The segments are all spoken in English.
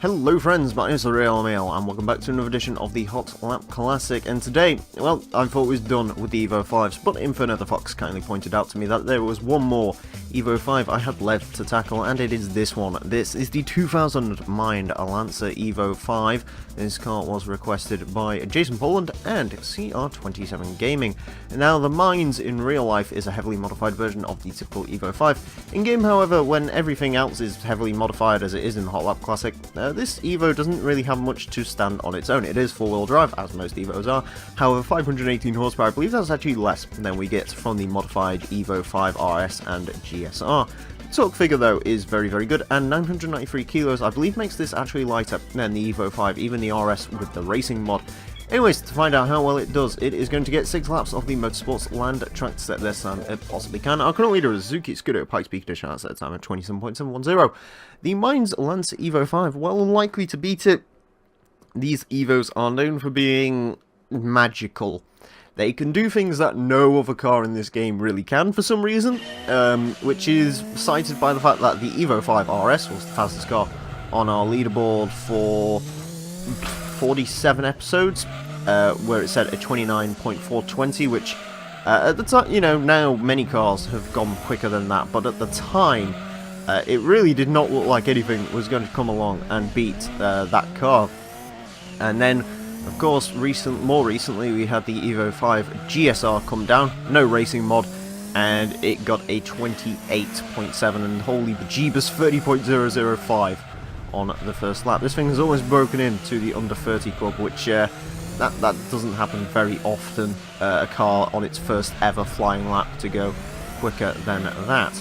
Hello friends, my name is the Real Emile, and welcome back to another edition of the Hot Lap Classic. And today, well, I thought it was done with the Evo 5s, but Inferno the Fox kindly pointed out to me that there was one more Evo 5 I had left to tackle, and it is this one. This is the 2000 Mind Lancer Evo 5. This car was requested by Jason Poland and CR27 Gaming. Now, the Minds in real life is a heavily modified version of the typical Evo 5. In game, however, when everything else is heavily modified as it is in the Hot Lap Classic, this Evo doesn't really have much to stand on its own. It is four-wheel drive, as most Evos are. However, 518 horsepower, I believe that's actually less than we get from the modified Evo 5 RS and GSR. The torque figure, though, is very, very good, and 993 kilos, I believe, makes this actually lighter than the Evo 5, even the RS with the racing mod. Anyways, to find out how well it does, it is going to get 6 laps of the Motorsports Land track set this time it possibly can. Our current leader is Suzuki Scooter Pikes Peak Edition at set time at 27.710. The Minds Lancer Evo 5, well unlikely to beat it. These Evos are known for being magical. They can do things that no other car in this game really can for some reason, which is cited by the fact that the Evo 5 RS was the fastest car on our leaderboard for 47 episodes, where it said a 29.420, which at the time, you know, now many cars have gone quicker than that, but at the time, it really did not look like anything was going to come along and beat that car. And then, of course, more recently, we had the Evo 5 GSR come down, no racing mod, and it got a 28.7, and holy bejeebus, 30.005. On the first lap. This thing has almost broken into the under 30 club, which that doesn't happen very often, a car on its first ever flying lap to go quicker than that.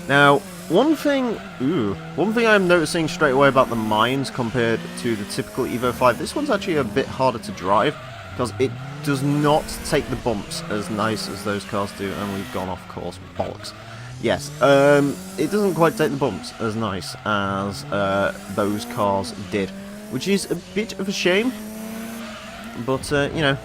Now, one thing I'm noticing straight away about the Minds compared to the typical Evo 5, this one's actually a bit harder to drive, because it does not take the bumps as nice as those cars do, and we've gone off course, bollocks. Yes, it doesn't quite take the bumps as nice as those cars did, which is a bit of a shame, but, you know,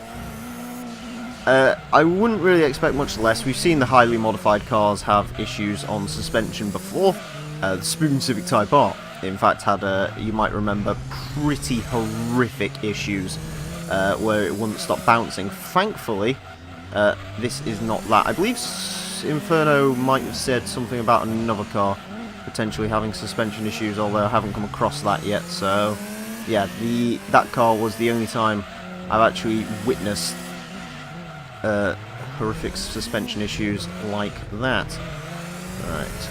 I wouldn't really expect much less. We've seen the highly modified cars have issues on suspension before. The Spoon Civic Type R, in fact, had, you might remember, pretty horrific issues where it wouldn't stop bouncing. Thankfully, this is not that. I believe Inferno might have said something about another car potentially having suspension issues, although I haven't come across that yet. So yeah, that car was the only time I've actually witnessed horrific suspension issues like that. Right,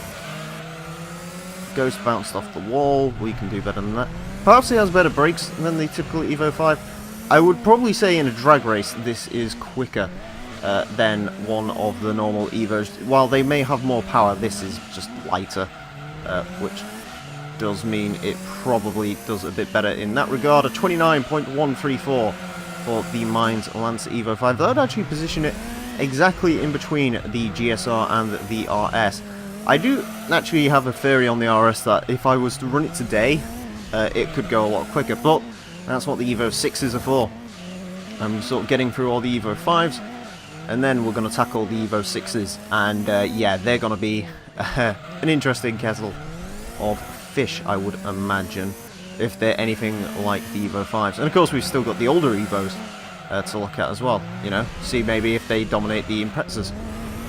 Ghost bounced off the wall. We can do better than that. Perhaps it has better brakes than the typical Evo 5. I would probably say in a drag race this is quicker than one of the normal Evos. While they may have more power, this is just lighter, which does mean it probably does a bit better in that regard. A 29.134 for the Minds Lancer Evo 5. That would actually position it exactly in between the GSR and the RS. I do actually have a theory on the RS that if I was to run it today, it could go a lot quicker, but that's what the Evo 6s are for. I'm sort of getting through all the Evo 5s, and then we're going to tackle the Evo 6s, and yeah, they're going to be an interesting kettle of fish, I would imagine, if they're anything like the Evo 5s. And of course, we've still got the older Evos to look at as well, you know, see maybe if they dominate the Imprezas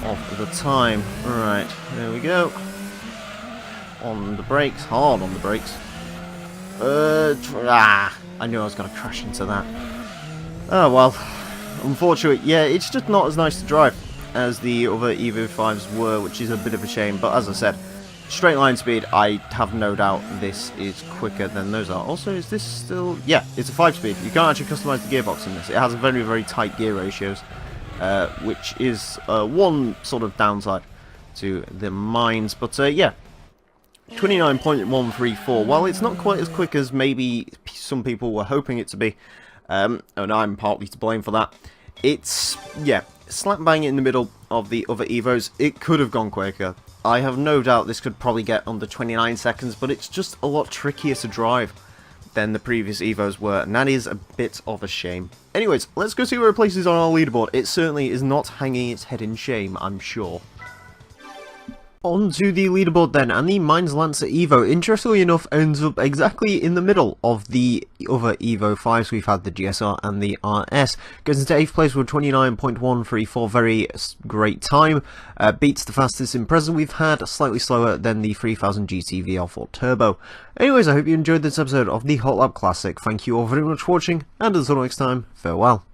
of the time. Right, there we go. On the brakes, hard on the brakes. I knew I was going to crash into that. Oh well. Unfortunately, yeah, it's just not as nice to drive as the other Evo 5s were, which is a bit of a shame. But as I said, straight line speed, I have no doubt this is quicker than those are. Also, is this still... yeah, it's a 5-speed. You can't actually customize the gearbox in this. It has very, very tight gear ratios, which is one sort of downside to the Minds. But yeah, 29.134. While it's not quite as quick as maybe some people were hoping it to be, and I'm partly to blame for that, it's, yeah, slap bang in the middle of the other Evos. It could have gone quicker. I have no doubt this could probably get under 29 seconds, but it's just a lot trickier to drive than the previous Evos were, and that is a bit of a shame. Anyways, let's go see where it places on our leaderboard. It certainly is not hanging its head in shame, I'm sure. Onto the leaderboard then, and the Mines Lancer Evo, interestingly enough, ends up exactly in the middle of the other Evo 5s. We've had the GSR and the RS. Goes into 8th place with 29.134, very great time. Beats the fastest Impreza we've had, slightly slower than the 3000 GT VR4 Turbo. Anyways, I hope you enjoyed this episode of the Hot Lap Classic. Thank you all very much for watching, and until next time, farewell.